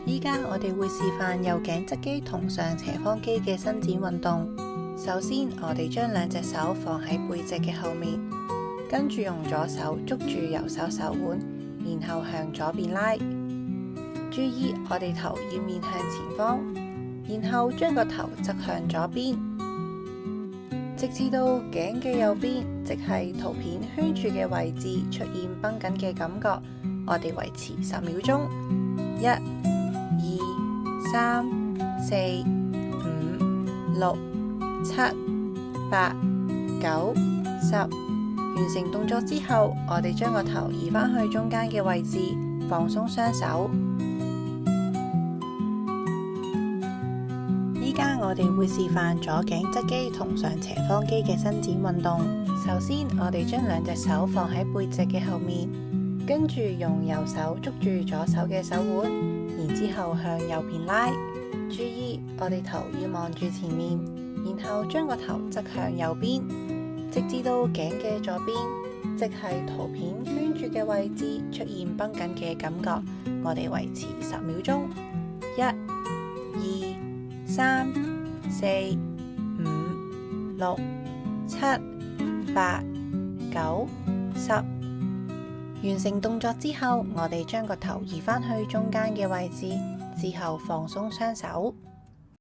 依家我哋會示範右頸側肌同上斜方肌嘅伸展運動。首先，我哋將兩隻手放喺背脊嘅後面，跟住用左手捉住右手手腕，然後向左邊拉。注意我哋頭要面向前方，然後將個頭側向左邊，直至到頸嘅右邊，即係圖片圈住嘅位置出現繃緊嘅感覺。我哋維持10秒鐘。1、2、3、4、5、6、7、8、9、10。完成動作之後，我哋將個頭移返去中間嘅位置，放鬆雙手。依家我哋會示範左頸側肌同上斜方肌嘅伸展運動。首先，我哋將兩隻手放喺背脊嘅後面，跟住用右手捉住左手嘅手腕，然之後向右邊拉。注意我哋頭要望住前面，然後將個頭側向右邊，直至到頸嘅左邊，即係圖片圈住嘅位置出現繃緊嘅感覺。我哋維持10秒鐘。1、2、3、4、5、6、7、8、9、10。完成動作之後，我哋將個頭移返去中間嘅位置，之後放鬆雙手。